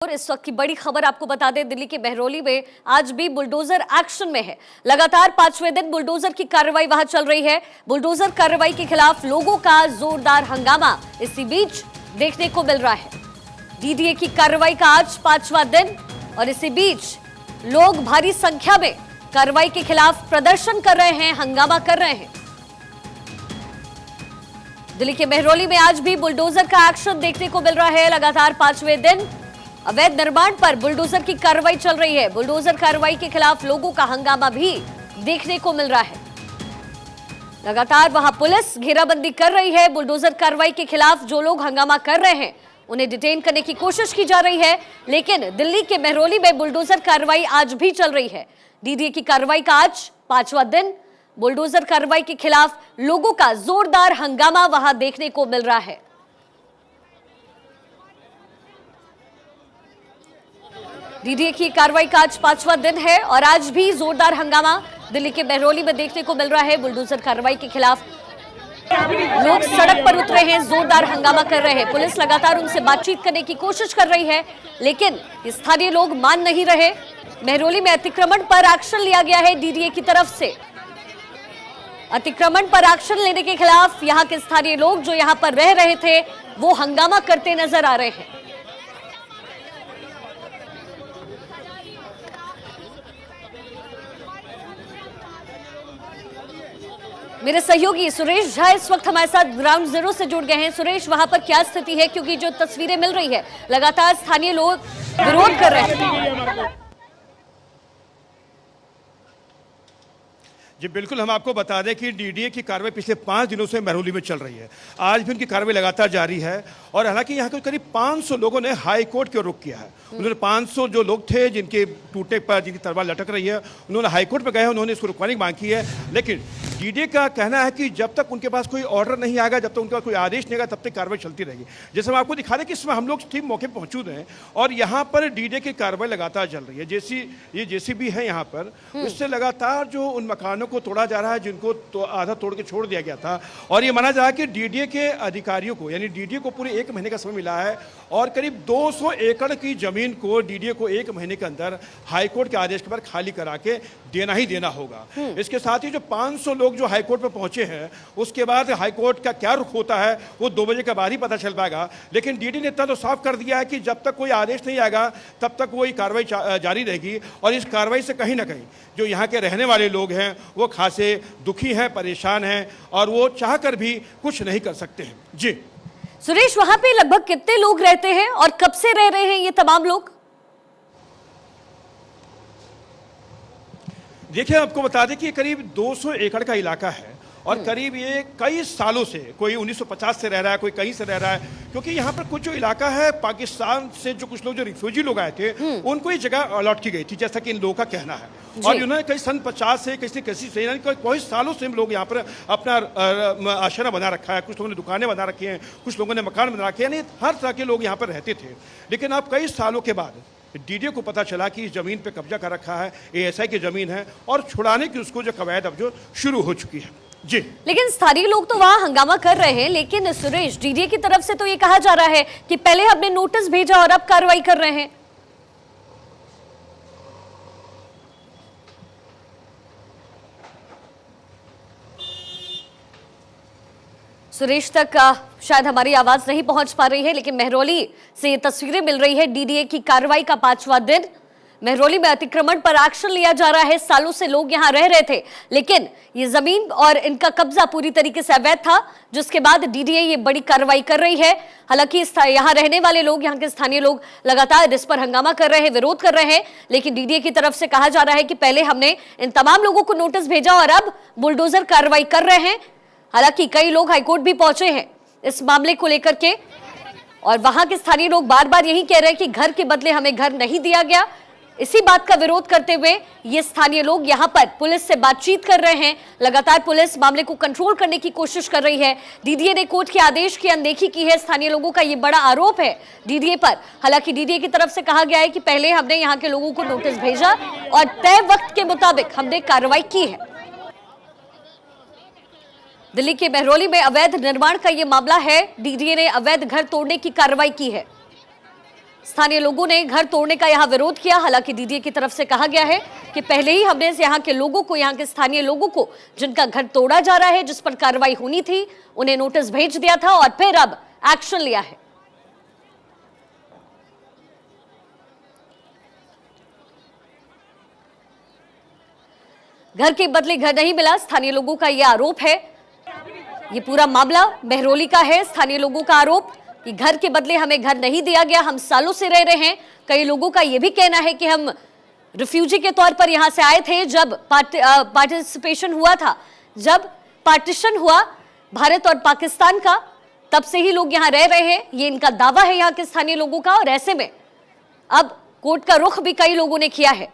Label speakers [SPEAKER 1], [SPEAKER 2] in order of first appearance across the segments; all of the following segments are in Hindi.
[SPEAKER 1] और इस वक्त की बड़ी खबर आपको बता दें, दिल्ली के बहरौली में आज भी बुलडोजर एक्शन में है। लगातार 5वें दिन बुलडोजर की कार्रवाई वहां चल रही है। बुलडोजर कार्रवाई के खिलाफ लोगों का जोरदार हंगामा इसी बीच देखने को मिल रहा है। डीडीए की कार्रवाई का आज 5वां दिन और इसी बीच लोग भारी संख्या में कार्रवाई के खिलाफ प्रदर्शन कर रहे हैं, हंगामा कर रहे हैं। दिल्ली के बहरौली में आज भी बुलडोजर का एक्शन देखने को मिल रहा है। लगातार 5वें दिन अवैध निर्माण पर बुलडोजर की कार्रवाई चल रही है। बुलडोजर कार्रवाई के खिलाफ लोगों का हंगामा भी देखने को मिल रहा है। लगातार वहां पुलिस घेराबंदी कर रही है। बुलडोजर कार्रवाई के खिलाफ जो लोग हंगामा कर रहे हैं उन्हें डिटेन करने की कोशिश की जा रही है, लेकिन दिल्ली के बहरौली में बुलडोजर कार्रवाई आज भी चल रही है। डीडीए की कार्रवाई का आज 5वां दिन। बुलडोजर कार्रवाई के खिलाफ लोगों का जोरदार हंगामा वहां देखने को मिल रहा है। डीडीए की कार्रवाई का आज 5वां दिन है और आज भी जोरदार हंगामा दिल्ली के बहरौली में देखने को मिल रहा है। बुलडोजर कार्रवाई के खिलाफ लोग सड़क पर उतरे हैं, जोरदार हंगामा कर रहे हैं। पुलिस लगातार उनसे बातचीत करने की कोशिश कर रही है, लेकिन स्थानीय लोग मान नहीं रहे। बहरौली में अतिक्रमण पर एक्शन लिया गया है डीडीए की तरफ से। अतिक्रमण पर एक्शन लेने के खिलाफ यहां के स्थानीय लोग जो यहां पर रह रहे थे वो हंगामा करते नजर आ रहे हैं। मेरे सहयोगी सुरेश झा इस वक्त हमारे साथ ग्राउंड जीरो से जुड़ गए हैं। सुरेश, वहां पर क्या स्थिति है, क्योंकि जो तस्वीरें मिल रही है लगातार स्थानीय लोग विरोध कर रहे हैं।
[SPEAKER 2] जी बिल्कुल, हम आपको बता दें कि डीडीए की कार्रवाई पिछले 5 दिनों से बहरौली में चल रही है। आज भी उनकी कार्रवाई लगातार जारी है और हालांकि यहाँ के करीब 500 लोगों ने हाई कोर्ट की ओर रुख किया है। उन्होंने 500 जो लोग थे जिनके टूटे पर जिनकी तलवार लटक रही है, उन्होंने हाई कोर्ट में गए हैं, उन्होंने इसको रुकवाने की मांग की है। लेकिन डीडीए का कहना है कि जब तक उनके पास कोई ऑर्डर नहीं आएगा, जब तक उनका कोई आदेश नहीं आएगा, तब तक कार्रवाई चलती रहेगी। जैसे हम आपको दिखा रहे हैं कि इसमें हम लोग ठीक मौके पर मौजूद हैं और यहाँ पर डीडीए की कार्रवाई लगातार चल रही है। ये जेसीबी है यहाँ पर, उससे लगातार जो उन मकानों को तोड़ा जा रहा है जिनको तो आधा तोड़ के छोड़ दिया गया था। और ये माना जा रहा है कि डीडीए के अधिकारियों को, यानी डीडीए को पूरे 1 महीने का समय मिला है और करीब 200 एकड़ की जमीन को डीडीए को 1 महीने के अंदर हाईकोर्ट के आदेश के बाद खाली करा के देना ही देना होगा। इसके साथ ही जो 500 लोग जो हाईकोर्ट में पहुंचे हैं, उसके बाद हाईकोर्ट का क्या रुख होता है वो 2 बजे के बाद ही पता चल पाएगा। लेकिन डीडीए ने इतना तो साफ कर दिया है कि जब तक कोई आदेश नहीं आएगा तब तक वो कार्रवाई जारी रहेगी। और इस कार्रवाई से कहीं ना कहीं जो यहाँ के रहने वाले लोग हैं वो खासे दुखी हैं, परेशान हैं और वो चाहकर भी कुछ नहीं कर सकते हैं। जी
[SPEAKER 1] सुरेश, वहां पे लगभग कितने लोग रहते हैं और कब से रह रहे हैं ये तमाम लोग?
[SPEAKER 2] देखिए, आपको बता दें कि करीब 200 एकड़ का इलाका है और करीब ये कई सालों से, कोई 1950 से रह रहा है, कोई कहीं से रह रहा है, क्योंकि यहाँ पर कुछ जो इलाका है पाकिस्तान से जो कुछ लोग जो रिफ्यूजी लोग आए थे उनको ये जगह अलॉट की गई थी, जैसा कि इन लोगों का कहना है। और उन्होंने कई सन 50 से कैसी से कई सालों से लोग यहाँ पर अपना आशरा बना रखा है। कुछ लोगों ने दुकानें बना रखी हैं, कुछ लोगों ने मकान बना रखे हैं, यानी हर तरह के लोग यहाँ पर रहते थे। लेकिन अब कई सालों के बाद डीडीए को पता चला कि इस जमीन पे कब्जा कर रखा है, एएसआई की जमीन है और छुड़ाने की उसको जो कवायद अब जो शुरू हो चुकी है। जी,
[SPEAKER 1] लेकिन स्थानीय लोग तो वहां हंगामा कर रहे हैं। लेकिन सुरेश, डीडीए की तरफ से तो ये कहा जा रहा है कि पहले हमने नोटिस भेजा और अब कार्रवाई कर रहे हैं। सुरेश तक शायद हमारी आवाज नहीं पहुंच पा रही है, लेकिन बहरौली से ये तस्वीरें मिल रही है। डीडीए की कार्रवाई का 5वां दिन। बहरौली में अतिक्रमण पर एक्शन लिया जा रहा है। सालों से लोग यहां रह रहे थे, लेकिन ये जमीन और इनका कब्जा पूरी तरीके से अवैध था, जिसके बाद डीडीए ये बड़ी कार्रवाई कर रही है। हालांकि यहां रहने वाले लोग, यहां के स्थानीय लोग लगातार इस पर हंगामा कर रहे हैं, विरोध कर रहे हैं। लेकिन डीडीए की तरफ से कहा जा रहा है कि पहले हमने इन तमाम लोगों को नोटिस भेजा और अब बुलडोजर कार्रवाई कर रहे हैं। हालांकि कई लोग हाईकोर्ट भी पहुंचे हैं इस मामले को लेकर के और वहां के स्थानीय लोग बार बार यही कह रहे हैं कि घर के बदले हमें घर नहीं दिया गया। इसी बात का विरोध करते हुए ये स्थानीय लोग यहां पर पुलिस से बातचीत कर रहे हैं। लगातार पुलिस मामले को कंट्रोल करने की कोशिश कर रही है। डीडीए ने कोर्ट के आदेश की अनदेखी की है। स्थानीय लोगों का ये बड़ा आरोप है डीडीए पर। हालांकि डीडीए की तरफ से कहा गया है कि पहले हमने यहां के लोगों को नोटिस भेजा और तय वक्त के मुताबिक हमने कार्रवाई की है। दिल्ली के बहरौली में अवैध निर्माण का यह मामला है। डीडीए ने अवैध घर तोड़ने की कार्रवाई की है। स्थानीय लोगों ने घर तोड़ने का यहां विरोध किया। हालांकि डीडीए की तरफ से कहा गया है कि पहले ही हमने यहां के लोगों को, यहां के स्थानीय लोगों को जिनका घर तोड़ा जा रहा है, जिस पर कार्रवाई होनी थी, उन्हें नोटिस भेज दिया था और फिर अब एक्शन लिया है। घर के बदले घर नहीं मिला, स्थानीय लोगों का यह आरोप है। ये पूरा मामला महरौली का है। स्थानीय लोगों का आरोप कि घर के बदले हमें घर नहीं दिया गया, हम सालों से रह रहे हैं। कई लोगों का यह भी कहना है कि हम रिफ्यूजी के तौर पर यहां से आए थे जब पार्टिसिपेशन हुआ था, जब पार्टीशन हुआ भारत और पाकिस्तान का, तब से ही लोग यहां रह रहे हैं। ये इनका दावा है यहां के स्थानीय लोगों का। और ऐसे में अब कोर्ट का रुख भी कई लोगों ने किया है।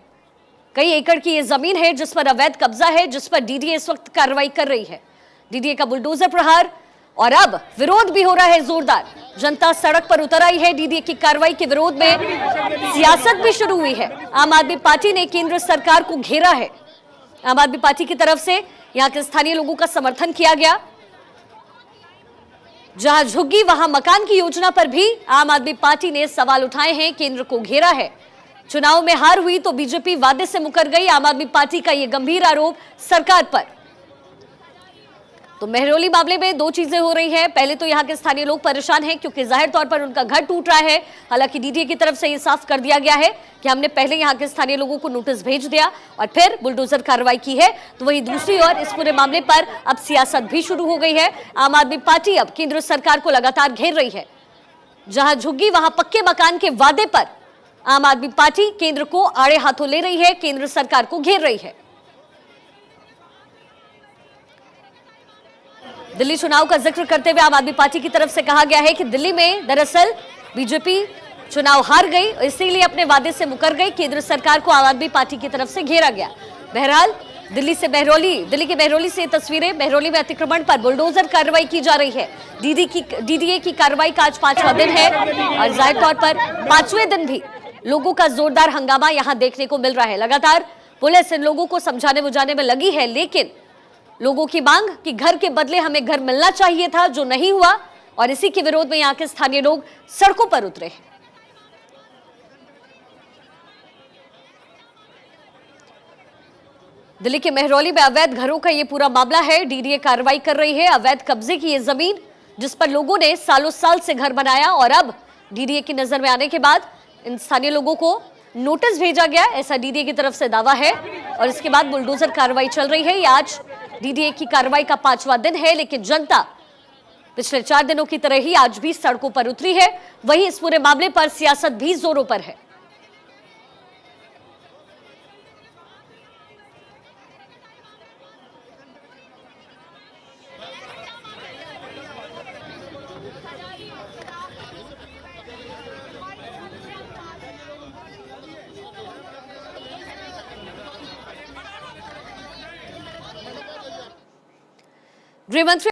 [SPEAKER 1] कई एकड़ की ये जमीन है जिस पर अवैध कब्जा है, जिस पर डीडीए इस वक्त कार्रवाई कर रही है। डीडीए का बुलडोजर प्रहार और अब विरोध भी हो रहा है जोरदार। जनता सड़क पर उतर आई है डीडीए की कार्रवाई के विरोध में। सियासत भी शुरू हुई है। आम आदमी पार्टी ने केंद्र सरकार को घेरा है। आम आदमी पार्टी की तरफ से यहां के स्थानीय लोगों का समर्थन किया गया। जहां झुग्गी वहां मकान की योजना पर भी आम आदमी पार्टी ने सवाल उठाए हैं, केंद्र को घेरा है। चुनाव में हार हुई तो बीजेपी वादे से मुकर गई, आम आदमी पार्टी का यह गंभीर आरोप सरकार पर। तो महरौली मामले में दो चीजें हो रही है। पहले तो यहां के स्थानीय लोग परेशान हैं क्योंकि जाहिर तौर पर उनका घर टूट रहा है। हालांकि डीडीए की तरफ से यह साफ कर दिया गया है कि हमने पहले यहां के स्थानीय लोगों को नोटिस भेज दिया और फिर बुलडोजर कार्रवाई की है। तो वहीं दूसरी ओर इस पूरे मामले पर अब सियासत भी शुरू हो गई है। आम आदमी पार्टी अब केंद्र सरकार को लगातार घेर रही है। जहां झुग्गी वहां पक्के मकान के वादे पर आम आदमी पार्टी केंद्र को आड़े हाथों ले रही है, केंद्र सरकार को घेर रही है। दिल्ली चुनाव का जिक्र करते हुए आम आदमी पार्टी की तरफ से कहा गया है कि दिल्ली में दरअसल बीजेपी चुनाव हार गई, इसीलिए अपने वादे से मुकर गई। केंद्र सरकार को आम आदमी पार्टी की तरफ से घेरा गया। बहरहाल दिल्ली के महरौली से तस्वीरें। महरौली में अतिक्रमण पर बुलडोजर कार्रवाई की जा रही है। डीडीए की कार्रवाई का आज 5वां दिन है और जाहिर तौर पर 5वें दिन भी लोगों का जोरदार हंगामा यहां देखने को मिल रहा है। लगातार पुलिस इन लोगों को समझाने बुझाने में लगी है, लेकिन लोगों की मांग कि घर के बदले हमें घर मिलना चाहिए था, जो नहीं हुआ, और इसी के विरोध में यहां के स्थानीय लोग सड़कों पर उतरे हैं। दिल्ली के महरौली में अवैध घरों का यह पूरा मामला है। डीडीए कार्रवाई कर रही है। अवैध कब्जे की यह जमीन जिस पर लोगों ने सालों साल से घर बनाया और अब डीडीए की नजर में आने के बाद इन स्थानीय लोगों को नोटिस भेजा गया, ऐसा डीडीए की तरफ से दावा है। और इसके बाद बुलडोजर कार्रवाई चल रही है। आज डीडीए की कार्रवाई का 5वां दिन है, लेकिन जनता पिछले 4 दिनों की तरह ही आज भी सड़कों पर उतरी है। वहीं इस पूरे मामले पर सियासत भी जोरों पर है। गृह मंत्री